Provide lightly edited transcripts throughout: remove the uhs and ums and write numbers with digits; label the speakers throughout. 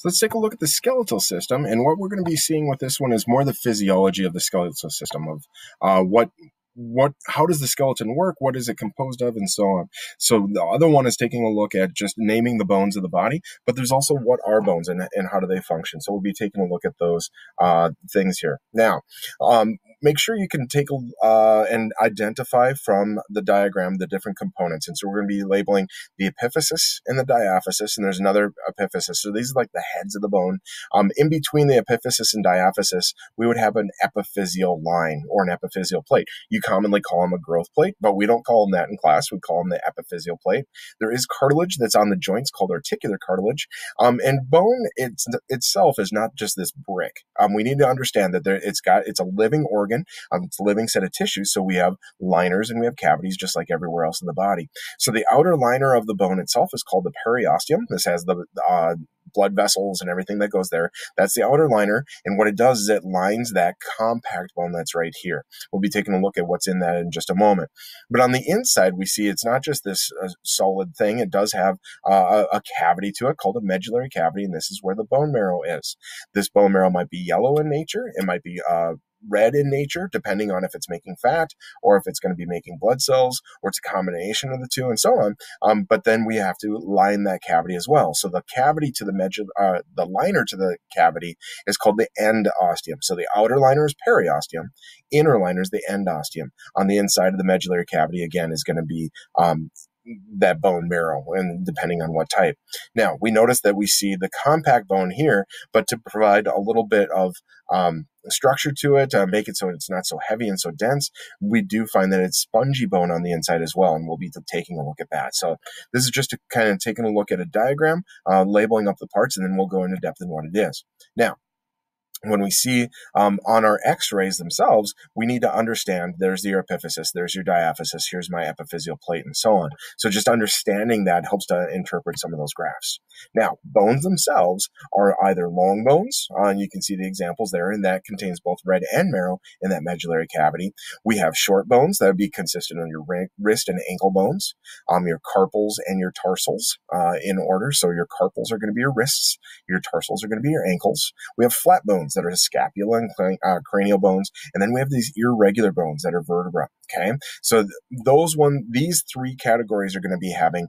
Speaker 1: So let's take a look at the skeletal system, and what we're going to be seeing with this one is more the physiology of the skeletal system of how does the skeleton work, what is it composed of, and so on. So the other one is taking a look at just naming the bones of the body, but there's also what are bones and how do they function. So we'll be taking a look at those things here. Now, make sure you can take and identify from the diagram the different components. And so we're going to be labeling the epiphysis and the diaphysis, and there's another epiphysis. So these are like the heads of the bone. In between the epiphysis and diaphysis, we would have an epiphyseal line or an epiphyseal plate. You commonly call them a growth plate, but we don't call them that in class. We call them the epiphyseal plate. There is cartilage that's on the joints called articular cartilage. And bone itself is not just this brick. We need to understand that it's a living organ. It's a living set of tissues. So we have liners and we have cavities just like everywhere else in the body. So the outer liner of the bone itself is called the periosteum. This has the blood vessels and everything that goes there. That's the outer liner. And what it does is it lines that compact bone that's right here. We'll be taking a look at what's in that in just a moment. But on the inside, we see it's not just this solid thing. It does have a cavity to it called a medullary cavity, and this is where the bone marrow is. This bone marrow might be yellow in nature. It might be red in nature, depending on if it's making fat or if it's going to be making blood cells, or it's a combination of the two and so on. But then we have to line that cavity as well. So the cavity to the liner to the cavity is called the endosteum. So the outer liner is periosteum, inner liner is the endosteum. On the inside of the medullary cavity, again, is going to be that bone marrow, and depending on what type. Now, we notice that we see the compact bone here, but to provide a little bit of structure to it, make it so it's not so heavy and so dense, we do find that it's spongy bone on the inside as well, and we'll be taking a look at that. So this is just kind of taking a look at a diagram, labeling up the parts, and then we'll go into depth in what it is. Now, when we see on our x-rays themselves, we need to understand there's your epiphysis, there's your diaphysis, here's my epiphyseal plate, and so on. So just understanding that helps to interpret some of those graphs. Now, bones themselves are either long bones, and you can see the examples there, and that contains both red and marrow in that medullary cavity. We have short bones that would be consistent of your wrist and ankle bones, your carpals and your tarsals in order. So your carpals are going to be your wrists, your tarsals are going to be your ankles. We have flat bones that are scapula and cranial bones, and then we have these irregular bones that are vertebra. Okay, so these three categories are going to be having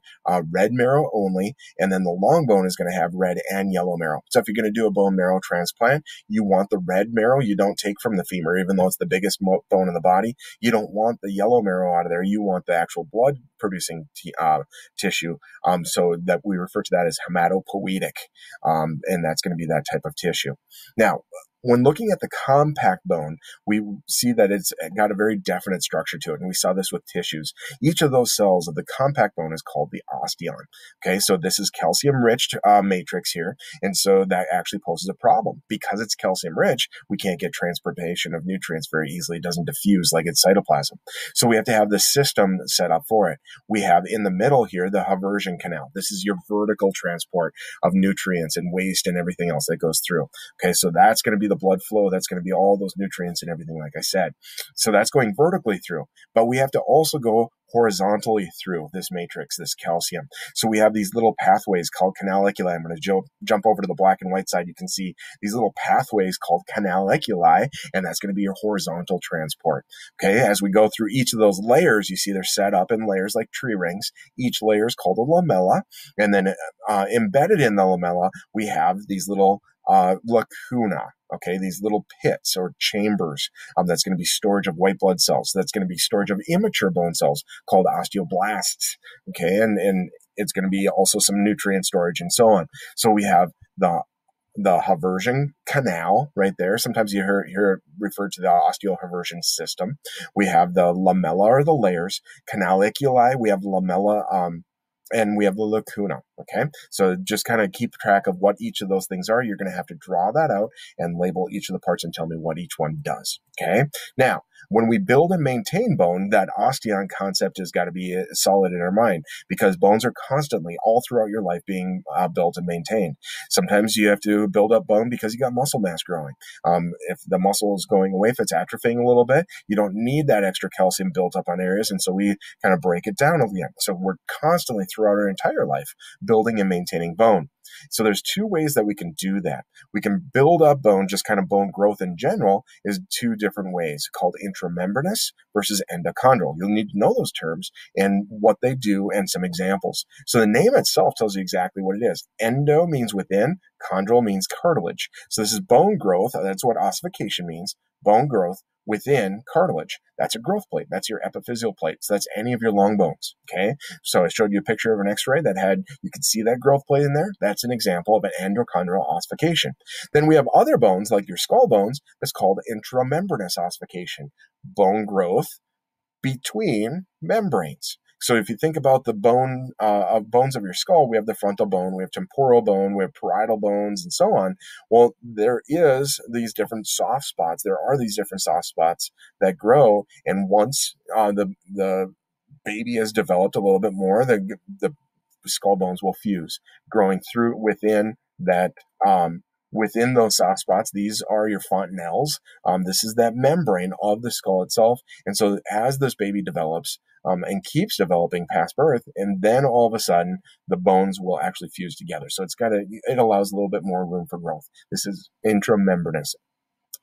Speaker 1: red marrow only, and then the long bone is going to have red and yellow marrow. So if you're going to do a bone marrow transplant, you want the red marrow. You don't take from the femur, even though it's the biggest bone in the body. You don't want the yellow marrow out of there. You want the actual blood producing tissue. So that we refer to that as hematopoietic, and that's going to be that type of tissue. Now, when looking at the compact bone, we see that it's got a very definite structure to it, and we saw this with tissues. Each of those cells of the compact bone is called the osteon. Okay, so this is calcium-rich matrix here, and so that actually poses a problem. Because it's calcium-rich, we can't get transportation of nutrients very easily. It doesn't diffuse like its cytoplasm. So we have to have the system set up for it. We have in the middle here the Avulsion canal. This is your vertical transport of nutrients and waste and everything else that goes through. Okay, so that's going to be the blood flow. That's going to be all those nutrients and everything, like I said. So that's going vertically through. But we have to also go horizontally through this matrix, this calcium. So we have these little pathways called canaliculi. I'm going to jump over to the black and white side. You can see these little pathways called canaliculi, and that's going to be your horizontal transport. Okay, as we go through each of those layers, you see they're set up in layers like tree rings. Each layer is called a lamella, and then embedded in the lamella, we have these little lacuna, okay, these little pits or chambers. That's going to be storage of white blood cells. That's going to be storage of immature bone cells called osteoblasts, okay, and it's going to be also some nutrient storage and so on. So we have the Avulsion canal right there. Sometimes you hear referred to the osteoavulsion system. We have the lamella or the layers. Canaliculi, we have lamella, and we have the lacuna, okay? So just kind of keep track of what each of those things are. You're going to have to draw that out and label each of the parts and tell me what each one does, okay? Now, when we build and maintain bone, that osteon concept has got to be solid in our mind, because bones are constantly, all throughout your life, being built and maintained. Sometimes you have to build up bone because you got muscle mass growing. If the muscle is going away, if it's atrophying a little bit, you don't need that extra calcium built up on areas, and so we kind of break it down again. So we're constantly throughout our entire life, building and maintaining bone. So there's two ways that we can do that. We can build up bone, just kind of bone growth in general, is two different ways, called intramembranous versus endochondral. You'll need to know those terms and what they do and some examples. So the name itself tells you exactly what it is. Endo means within, chondral means cartilage. So this is bone growth. That's what ossification means, bone growth within cartilage. That's a growth plate. That's your epiphyseal plate. So that's any of your long bones. Okay. So I showed you a picture of an x-ray that had, you could see that growth plate in there. That's an example of an endochondral ossification. Then we have other bones like your skull bones. That's called intramembranous ossification. Bone growth between membranes. So if you think about the bones of your skull, we have the frontal bone, we have temporal bone, we have parietal bones, and so on. Well, there is these different soft spots. There are these different soft spots that grow, and once the baby has developed a little bit more, the skull bones will fuse, growing through within that. Within those soft spots, these are your fontanelles. This is that membrane of the skull itself. And so as this baby develops and keeps developing past birth, and then all of a sudden, the bones will actually fuse together. So it allows a little bit more room for growth. This is intramembranous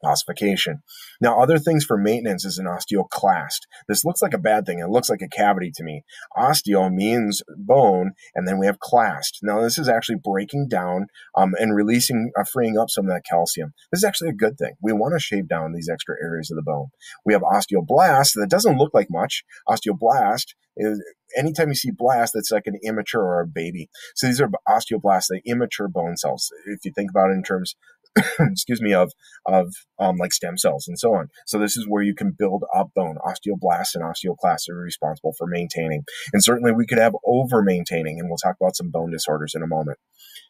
Speaker 1: ossification. Now, other things for maintenance is an osteoclast. This looks like a bad thing. It looks like a cavity to me. Osteo means bone, and then we have clast. Now, this is actually breaking down and releasing, freeing up some of that calcium. This is actually a good thing. We want to shave down these extra areas of the bone. We have osteoblast. That doesn't look like much. Osteoblast is, anytime you see blast, that's like an immature or a baby. So these are osteoblasts, the immature bone cells. If you think about it in terms excuse me, of like stem cells and so on. So this is where you can build up bone. Osteoblasts and osteoclasts are responsible for maintaining. And certainly we could have over-maintaining, and we'll talk about some bone disorders in a moment.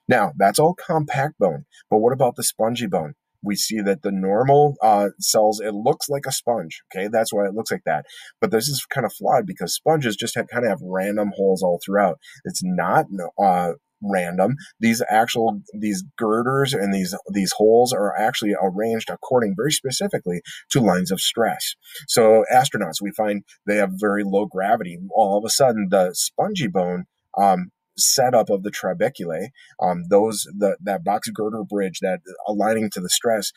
Speaker 1: Now, that's all compact bone. But what about the spongy bone? We see that the normal cells, it looks like a sponge, okay? That's why it looks like that. But this is kind of flawed because sponges just kind of have random holes all throughout. It's not random. These girders and these holes are actually arranged according very specifically to lines of stress. So astronauts, we find they have very low gravity. All of a sudden, the spongy bone setup of the trabeculae, that box girder bridge, that aligning to the stress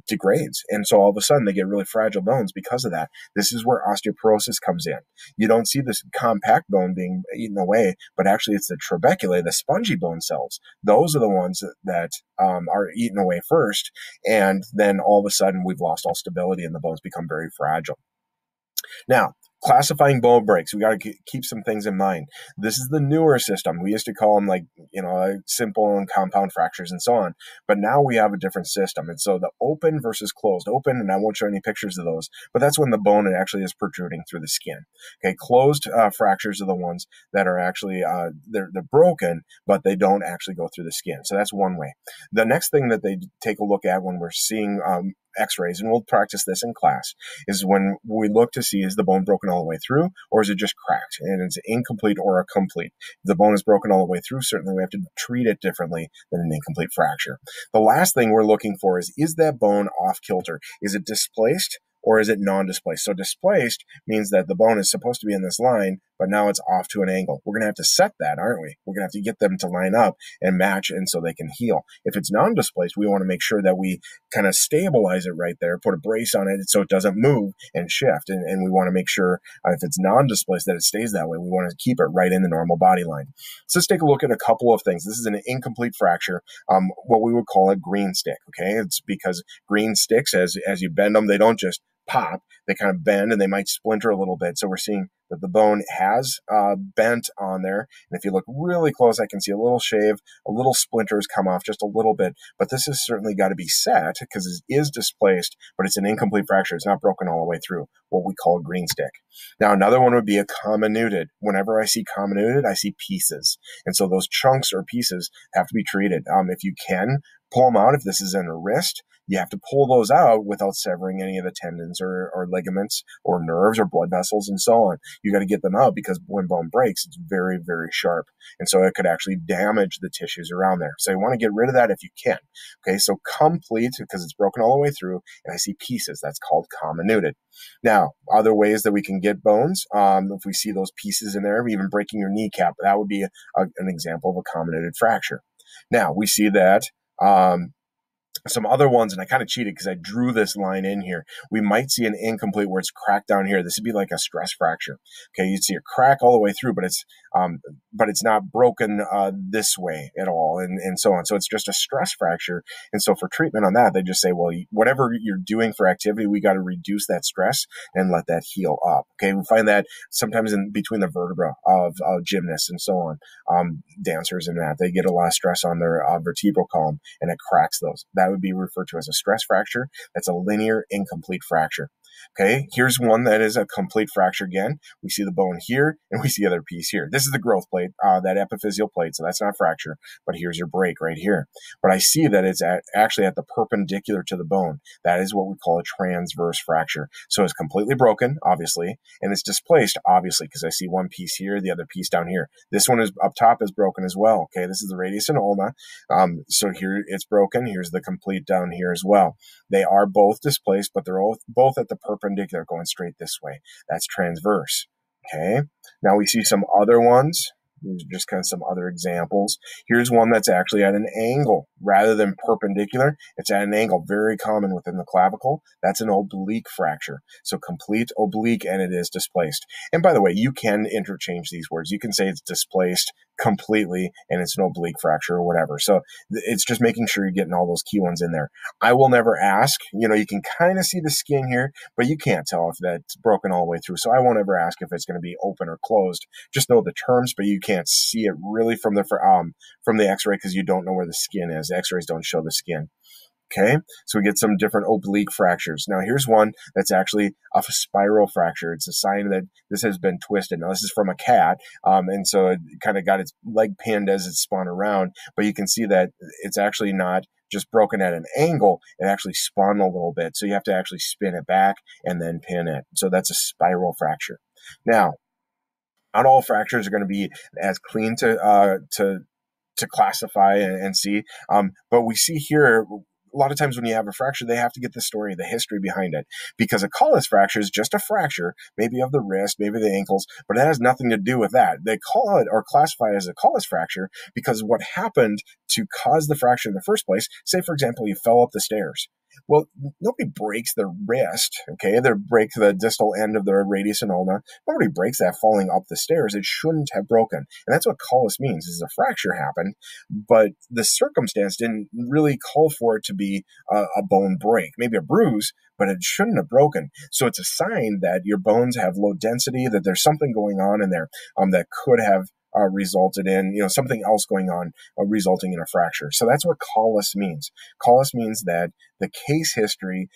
Speaker 1: degrades. And so all of a sudden they get really fragile bones because of that. This is where osteoporosis comes in. You don't see this compact bone being eaten away, but actually it's the trabeculae, the spongy bone cells. Those are the ones that are eaten away first. And then all of a sudden we've lost all stability and the bones become very fragile. Now, classifying bone breaks, we got to keep some things in mind. This is the newer system. We used to call them like simple and compound fractures and so on. But now we have a different system. And so the open versus closed. Open, and I won't show any pictures of those, but that's when the bone actually is protruding through the skin. Okay, closed fractures are the ones that are actually, they're broken, but they don't actually go through the skin. So that's one way. The next thing that they take a look at when we're seeing x-rays, and we'll practice this in class, is when we look to see, is the bone broken all the way through, or is it just cracked and it's incomplete or a complete? If the bone is broken all the way through, certainly we have to treat it differently than an incomplete fracture. The last thing we're looking for is that bone off kilter? Is it displaced or is it non-displaced? So displaced means that the bone is supposed to be in this line, but now it's off to an angle. We're going to have to set that, aren't we? We're going to have to get them to line up and match, and so they can heal. If it's non-displaced, we want to make sure that we kind of stabilize it right there, put a brace on it so it doesn't move and shift. And we want to make sure if it's non-displaced that it stays that way. We want to keep it right in the normal body line. So let's take a look at a couple of things. This is an incomplete fracture, what we would call a green stick, okay? It's because green sticks, as you bend them, they don't just pop, they kind of bend and they might splinter a little bit. So we're seeing that the bone has bent on there. And if you look really close, I can see a little shave, a little splinters come off just a little bit. But this has certainly got to be set because it is displaced, but it's an incomplete fracture. It's not broken all the way through, what we call a green stick. Now, another one would be a comminuted. Whenever I see comminuted, I see pieces. And so those chunks or pieces have to be treated. If you can, pull them out. If this is in a wrist, You have to pull those out without severing any of the tendons or ligaments or nerves or blood vessels and so on. You got to get them out because when bone breaks, it's very, very sharp. And so it could actually damage the tissues around there. So you want to get rid of that if you can. Okay, so complete, because it's broken all the way through, and I see pieces. That's called comminuted. Now, other ways that we can get bones, if we see those pieces in there, even breaking your kneecap, that would be an example of a comminuted fracture. Now, we see that some other ones, and I kind of cheated because I drew this line in here. We might see an incomplete where it's cracked down here. This would be like a stress fracture. Okay, you'd see a crack all the way through, but it's not broken this way at all, and so on. So it's just a stress fracture. And so for treatment on that, they just say, well, whatever you're doing for activity, we got to reduce that stress and let that heal up. Okay, we find that sometimes in between the vertebra of gymnasts and so on, dancers and that, they get a lot of stress on their vertebral column, and it cracks those. That would be referred to as a stress fracture. That's a linear incomplete fracture. Okay, here's one that is a complete fracture again. We see the bone here, and we see the other piece here. This is the growth plate, that epiphyseal plate, so that's not fracture, but here's your break right here. But I see that it's actually at the perpendicular to the bone. That is what we call a transverse fracture. So it's completely broken, obviously, and it's displaced, obviously, because I see one piece here, the other piece down here. This one is up top is broken as well. Okay, this is the radius and ulna. So here it's broken. Here's the complete down here as well. They are both displaced, but they're both at the perpendicular going straight this way. That's transverse. Okay. Now we see some other ones. These are just kind of some other examples. Here's one that's actually at an angle rather than perpendicular. It's at an angle, very common within the clavicle. That's an oblique fracture. So complete oblique, and it is displaced. And by the way, you can interchange these words. You can say it's displaced completely and it's an oblique fracture or whatever. So it's just making sure you're getting all those key ones in there. I will never ask. You can kind of see the skin here, but you can't tell if that's broken all the way through. So I won't ever ask if it's going to be open or closed. Just know the terms, but you can't see it really from the x-ray because you don't know where the skin is. The x-rays don't show the skin. Okay, so we get some different oblique fractures. Now here's one that's actually a spiral fracture. It's a sign that this has been twisted. Now this is from a cat, and so it kind of got its leg pinned as it spun around, but you can see that it's actually not just broken at an angle. It actually spun a little bit, so you have to actually spin it back and then pin it. So that's a spiral fracture. Now, not all fractures are going to be as clean to classify and see, but we see here, a lot of times when you have a fracture, they have to get the story, the history behind it, because a Colles fracture is just a fracture, maybe of the wrist, maybe the ankles, but it has nothing to do with that. They call it or classify it as a Colles fracture because what happened to cause the fracture in the first place, say, for example, you fell up the stairs. Well, nobody breaks their wrist, okay? They break the distal end of their radius and ulna. Nobody breaks that falling up the stairs. It shouldn't have broken. And that's what Colles means, is a fracture happened, but the circumstance didn't really call for it to be a bone break. Maybe a bruise, but it shouldn't have broken. So it's a sign that your bones have low density, that there's something going on in there that could have resulted in, something else going on, resulting in a fracture. So that's what Colles means. Colles means that the case history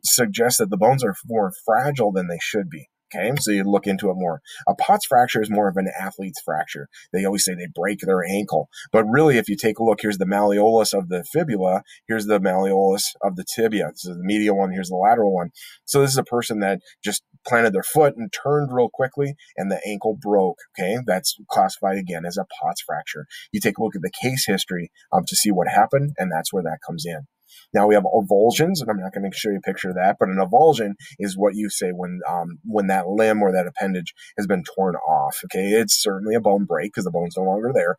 Speaker 1: suggests that the bones are more fragile than they should be. Okay, so you look into it more. A Pott's fracture is more of an athlete's fracture. They always say they break their ankle. But really, if you take a look, here's the malleolus of the fibula. Here's the malleolus of the tibia. This is the medial one. Here's the lateral one. So this is a person that just planted their foot and turned real quickly, and the ankle broke. Okay, that's classified again as a Pott's fracture. You take a look at the case history to see what happened, and that's where that comes in. Now we have avulsions, and I'm not going to show you a picture of that, but an avulsion is what you say when that limb or that appendage has been torn off. Okay, it's certainly a bone break because the bone's no longer there,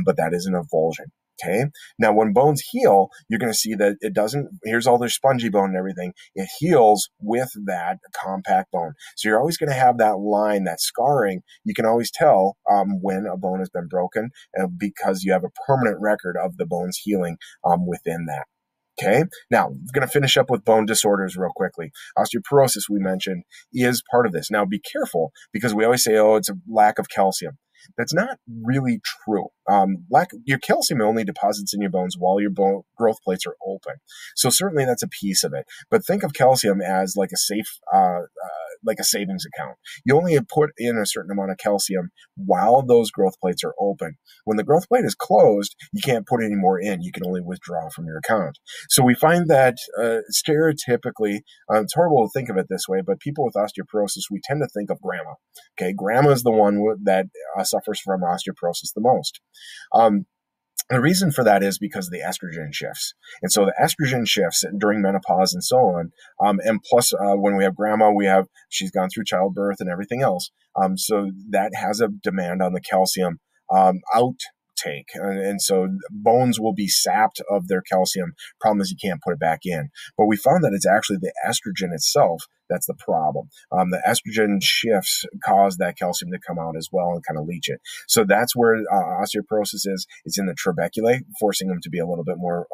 Speaker 1: but that is an avulsion. Okay, now when bones heal, you're going to see that it doesn't, here's all their spongy bone and everything, it heals with that compact bone. So you're always going to have that line, that scarring. You can always tell when a bone has been broken because you have a permanent record of the bones healing within that. Okay, now I'm going to finish up with bone disorders real quickly. Osteoporosis, we mentioned, is part of this. Now be careful because we always say, it's a lack of calcium. That's not really true. Your calcium only deposits in your bones while your bone growth plates are open. So certainly that's a piece of it. But think of calcium as like a safe like a savings account. You only put in a certain amount of calcium while those growth plates are open. When the growth plate is closed, you can't put any more in. You can only withdraw from your account. So we find that stereotypically, it's horrible to think of it this way, but people with osteoporosis, we tend to think of grandma. Okay, grandma is the one that suffers from osteoporosis the most. The reason for that is because of the estrogen shifts. And so the estrogen shifts during menopause and so on. And plus, when we have grandma, she's gone through childbirth and everything else. So that has a demand on the calcium outtake. And so bones will be sapped of their calcium. Problem is you can't put it back in. But we found that it's actually the estrogen itself that's the problem. The estrogen shifts cause that calcium to come out as well and kind of leach it. So that's where osteoporosis is. It's in the trabeculae, forcing them to be a little bit more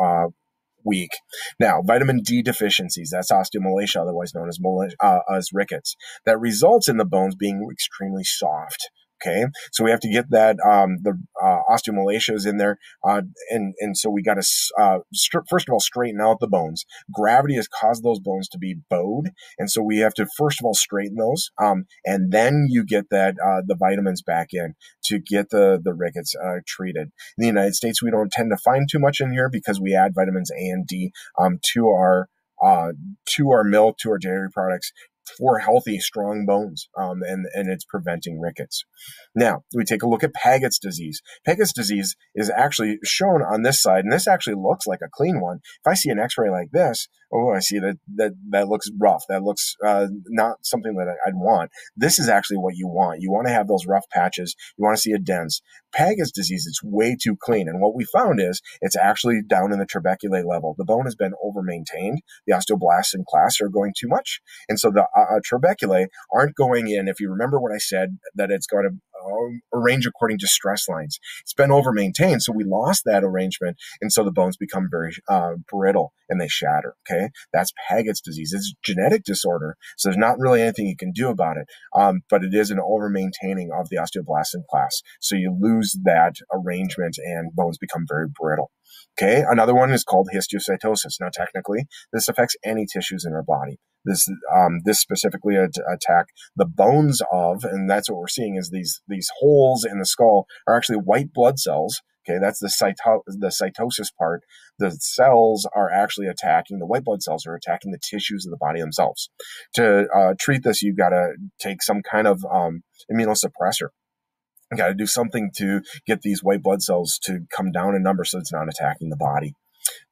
Speaker 1: weak. Now, vitamin D deficiencies, that's osteomalacia, otherwise known as rickets. That results in the bones being extremely soft. Okay, so we have to get that the osteomalacia is in there, and so we got to first of all straighten out the bones. Gravity has caused those bones to be bowed, and so we have to first of all straighten those, and then you get that the vitamins back in to get the rickets treated. In the United States, we don't tend to find too much in here because we add vitamins A and D to our milk, to our dairy products, for healthy, strong bones, and it's preventing rickets. Now, we take a look at Paget's disease. Paget's disease is actually shown on this side, and this actually looks like a clean one. If I see an x-ray like this, I see that looks rough. That looks not something that I'd want. This is actually what you want. You want to have those rough patches. You want to see a dense. Paget's disease, it's way too clean. And what we found is it's actually down in the trabeculae level. The bone has been over-maintained. The osteoblasts and clasts are going too much. And so the trabeculae aren't going in. If you remember what I said, that it's going to arrange according to stress lines. It's been over-maintained, so we lost that arrangement, and so the bones become very brittle and they shatter. Okay, that's Paget's disease. It's a genetic disorder, so there's not really anything you can do about it, but it is an over-maintaining of the osteoblasts and clasts, so you lose that arrangement and bones become very brittle. Okay, another one is called histiocytosis. Now, technically, this affects any tissues in our body. This specifically attack the bones of, and that's what we're seeing is these holes in the skull are actually white blood cells. Okay, that's the cytosis part. The cells are actually attacking, the white blood cells are attacking the tissues of the body themselves. To treat this, you've got to take some kind of immunosuppressor. You got to do something to get these white blood cells to come down in number so it's not attacking the body.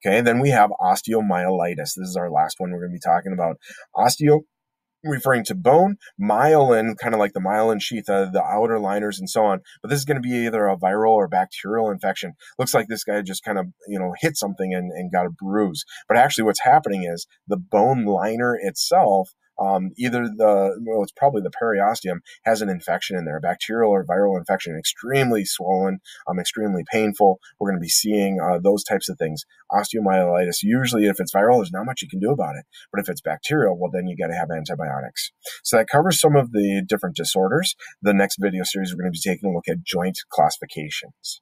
Speaker 1: Okay, and then we have osteomyelitis. This is our last one we're going to be talking about. Osteo, referring to bone, myelin, kind of like the myelin sheath, the outer liners and so on. But this is going to be either a viral or bacterial infection. Looks like this guy just kind of, hit something and got a bruise. But actually what's happening is the bone liner itself, it's probably the periosteum, has an infection in there, a bacterial or viral infection, extremely swollen, extremely painful. We're going to be seeing those types of things. Osteomyelitis, usually if it's viral, there's not much you can do about it. But if it's bacterial, well, then you got to have antibiotics. So that covers some of the different disorders. The next video series, we're going to be taking a look at joint classifications.